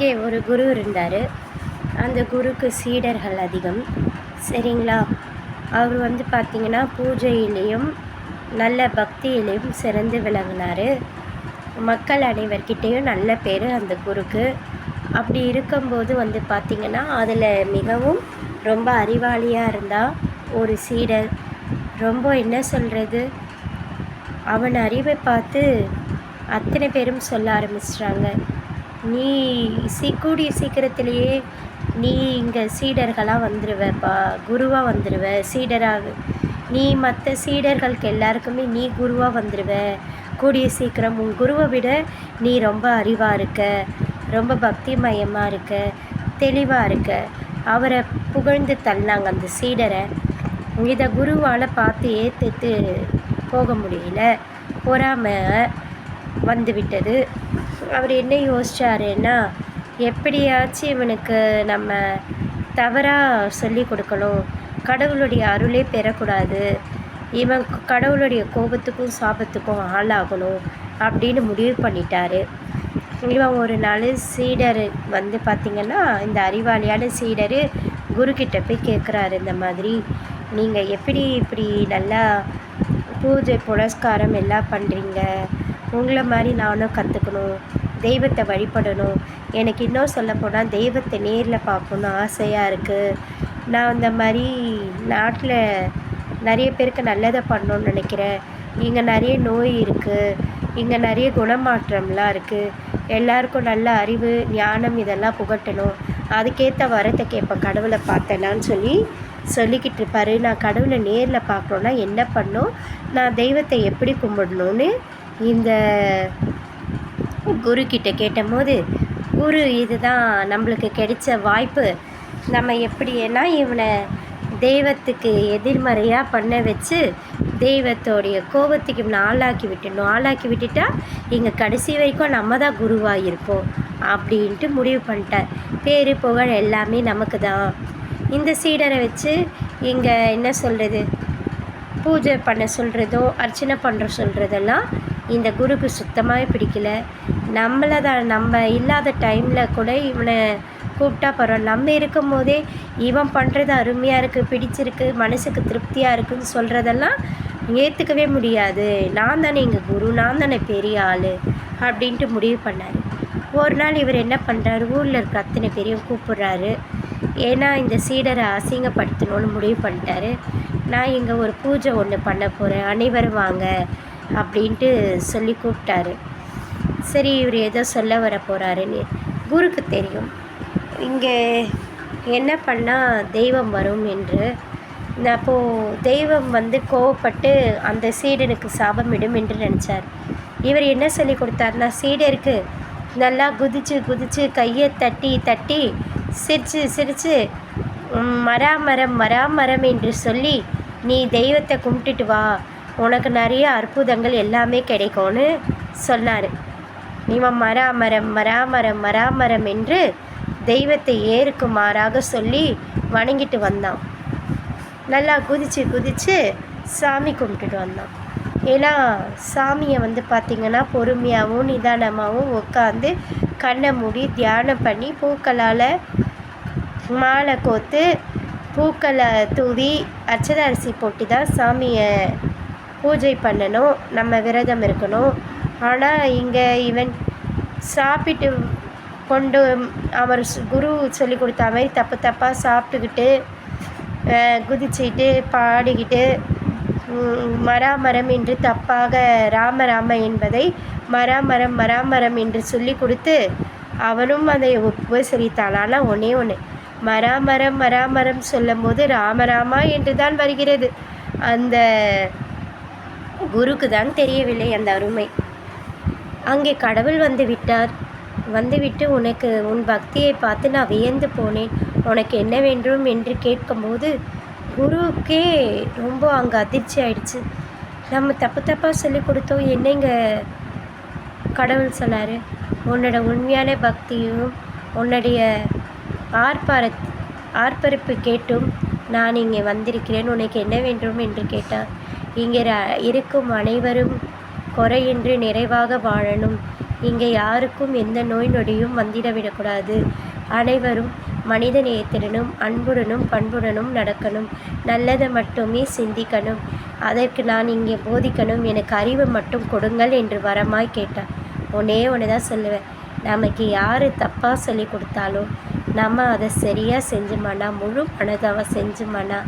இங்கே ஒரு குரு இருந்தார். அந்த குருக்கு சீடர்கள் அதிகம். சரிங்களா? அவர் பார்த்திங்கன்னா பூஜையிலையும் நல்ல பக்தியிலையும் சிறந்து விளங்கினார். மக்கள் அனைவர்கிட்டேயும் நல்ல பேர் அந்த குருக்கு. அப்படி இருக்கும்போது பார்த்திங்கன்னா அதில் மிகவும் ரொம்ப அறிவாளியாக இருந்தால் ஒரு சீடர். ரொம்ப என்ன சொல்கிறது, அவன் அறிவை பார்த்து அத்தனை பேரும் சொல்ல ஆரம்பிச்சிட்டாங்க, நீ கூடிய சீக்கிரத்திலேயே நீ இங்கே சீடர்களாக வந்துடுவப்பா, குருவாக வந்துடுவ, சீடராக நீ மற்ற சீடர்களுக்கு எல்லாருக்குமே நீ குருவாக வந்துடுவ. கூடிய சீக்கிரம் உன் குருவை விட நீ ரொம்ப அறிவாக இருக்க, ரொம்ப பக்திமயமாக இருக்க, தெளிவாக இருக்க. அவரை புகழ்ந்து தள்ளாங்க அந்த சீடரை. இதை குருவால் பார்த்து ஏற்றுட்டு போக முடியல, பொறாமை வந்துவிட்டது. அவர் என்ன யோசிச்சாருன்னா, எப்படியாச்சும் இவனுக்கு நம்ம தவறாக சொல்லி கொடுக்கணும், கடவுளுடைய அருளே பெறக்கூடாது, இவன் கடவுளுடைய கோபத்துக்கும் சாபத்துக்கும் ஆளாகணும் அப்படின்னு முடிவு பண்ணிட்டாரு. இவன் ஒரு நாள் சீடர் பார்த்திங்கன்னா இந்த அறிவாளியான சீடர் குருக்கிட்ட போய் கேட்குறாரு, இந்த மாதிரி நீங்கள் எப்படி இப்படி நல்லா பூஜை புனஸ்காரம் எல்லாம் பண்ணுறீங்க, உங்களை மாதிரி நானும் கற்றுக்கணும், தெய்வத்தை வழிபடணும், எனக்கு இன்னும் சொல்லப்போனால் தெய்வத்தை நேரில் பார்க்கணுன்னு ஆசையாக இருக்குது. நான் இந்த மாதிரி நாட்டில் நிறைய பேருக்கு நல்லதை பண்ணணுன்னு நினைக்கிறேன். இங்கே நிறைய நோய் இருக்குது, இங்கே நிறைய குணமாற்றம்லாம் இருக்குது, எல்லாருக்கும் நல்ல அறிவு ஞானம் இதெல்லாம் புகட்டணும், அதுக்கேற்ற வரத்தை கேட்பேன் கடவுளை பார்த்தேனான்னு சொல்லிக்கிட்டு இருப்பார். நான் கடவுளை நேரில் பார்க்கணுன்னா என்ன பண்ணணும், நான் தெய்வத்தை எப்படி கும்பிடணும்னு இந்த குருக்கிட்ட கேட்டபோது, குரு இதுதான் நம்மளுக்கு கிடைச்ச வாய்ப்பு, நம்ம எப்படின்னா இவனை தெய்வத்துக்கு எதிர்மறையாக பண்ண வச்சு தெய்வத்தோடைய கோபத்துக்கு இவனை ஆளாக்கி விட்டுடணும், ஆளாக்கி விட்டுட்டா இங்கே கடைசி வரைக்கும் நம்ம தான் குருவாக இருப்போம் அப்படின்ட்டு முடிவு பண்ணிட்டார். பேர் புகழ் எல்லாமே நமக்கு தான். இந்த சீடரை வச்சு இங்கே என்ன சொல்கிறது, பூஜை பண்ண சொல்கிறதோ அர்ச்சனை பண்ணுற சொல்கிறதெல்லாம் இந்த குருக்கு சுத்தமாகவே பிடிக்கல. நம்மளை தான் நம்ம இல்லாத டைமில் கூட இவனை கூப்பிட்டா பரவாயில்ல, நம்ம இருக்கும் போதே இவன் பண்ணுறது அருமையாக இருக்குது, பிடிச்சிருக்கு, மனசுக்கு திருப்தியாக இருக்குதுன்னு சொல்கிறதெல்லாம் ஏற்றுக்கவே முடியாது. நான் தானே எங்கள் குரு, நான் தானே பெரிய ஆள் அப்படின்ட்டு முடிவு பண்ணார். ஒரு நாள் இவர் என்ன பண்ணுறாரு, ஊரில் இருக்க அத்தனை பேரையும் கூப்பிட்றாரு. ஏன்னா இந்த சீடரை அசிங்கப்படுத்தணும்னு முடிவு பண்ணிட்டாரு. நான் இங்கே ஒரு பூஜை ஒன்று பண்ண போகிறேன், அனைவரும் வாங்க அப்படின்ட்டு சொல்லி கூப்பிட்டாரு. சரி, இவர் ஏதோ சொல்ல வர போகிறாருன்னு குருக்கு தெரியும், இங்கே என்ன பண்ணால் தெய்வம் வரும் என்று. அப்போது தெய்வம் கோவப்பட்டு அந்த சீடனுக்கு சாபமிடும் என்று நினச்சார். இவர் என்ன சொல்லி கொடுத்தாருன்னா, சீடருக்கு நல்லா குதிச்சு கையை தட்டி சிரித்து மராமரம் மராமரம் என்று சொல்லி நீ தெய்வத்தை கும்பிட்டுட்டு வா, உனக்கு நிறைய அற்புதங்கள் எல்லாமே கிடைக்கும்னு சொன்னார். இவன் மராமரம் மராமரம் மராமரம் என்று தெய்வத்தை ஏறுக்குமாறாக சொல்லி வணங்கிட்டு வந்தான். நல்லா குதிச்சு சாமி கும்பிட்டுட்டு வந்தான். ஏன்னா சாமியை பார்த்திங்கன்னா பொறுமையாகவும் நிதானமாகவும் உட்காந்து கண்ணை மூடி தியானம் பண்ணி பூக்களால் மாலை கோத்து பூக்களை தூவி அச்சத அரிசி போட்டு தான் சாமியை பூஜை பண்ணணும், நம்ம விரதம் இருக்கணும். ஆனால் இங்கே இவன் சாப்பிட்டு கொண்டு அவர் குரு சொல்லி கொடுத்த மாதிரி தப்பாக சாப்பிட்டுக்கிட்டு குதிச்சுக்கிட்டு பாடிக்கிட்டு மராமரம் என்று தப்பாக ராம என்பதை மராமரம் என்று சொல்லி கொடுத்து அவனும் அதை உபசரித்தான். ஆனால் ஒன்று மராமரம் சொல்லும் போது ராமராமா என்று தான் வருகிறது. அந்த குருக்கு தான் தெரியவில்லை அந்த அருமை. அங்கே கடவுள் வந்துவிட்டு உனக்கு உன் பக்தியை பார்த்து நான் வியந்து போனேன், உனக்கு என்ன வேண்டும் என்று கேட்கும்போது குருவுக்கே ரொம்ப அங்கே அதிர்ச்சி ஆயிடுச்சு. நம்ம தப்பாக சொல்லி கொடுத்தோம், என்னங்க கடவுள் சொன்னார், உன்னோட உண்மையான பக்தியும் உன்னுடைய ஆர்ப்பரிப்பு கேட்டும் நான் இங்கே வந்திருக்கிறேன், உனக்கு என்ன வேண்டும் என்று கேட்டார். இங்கே இருக்கும் அனைவரும் குறையின்றி நிறைவாக வாழணும், இங்கே யாருக்கும் எந்த நோய் நொடியும் வந்திடவிடக்கூடாது. அனைவரும் மனித நேயத்துடனும் அன்புடனும் பண்புடனும் நடக்கணும். நல்லதை மட்டுமே சிந்திக்கணும். அதற்கு நான் இங்கே போதிக்கணும். எனக்கு அறிவு மட்டும் கொடுங்கள் என்று வரமாய் கேட்டான். ஒன்னே ஒன்று தான் சொல்லுவேன். நமக்கு யார் தப்பாக சொல்லி கொடுத்தாலும் நம்ம அதை சரியாக செஞ்சோம்னா, முழு மனதாக செஞ்சோம்னா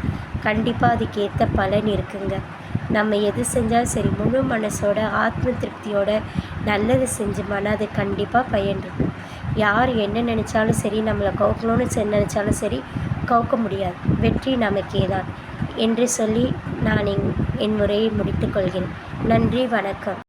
கண்டிப்பாக அதுக்கு ஏற்ற பலன் இருக்குங்க. நம்ம எது செஞ்சாலும் சரி முழு மனசோட ஆத்ம திருப்தியோட நல்லது செஞ்சோம்னா அது கண்டிப்பாக பயன் இருக்கும். யார் என்ன நினச்சாலும் சரி, நம்மளை கவுக்கணும்னு நினச்சாலும் சரி கவுக்க முடியாது. வெற்றி நமக்கே தான் என்று சொல்லி நான் என் உரையை முடித்துக்கொள்கிறேன். நன்றி, வணக்கம்.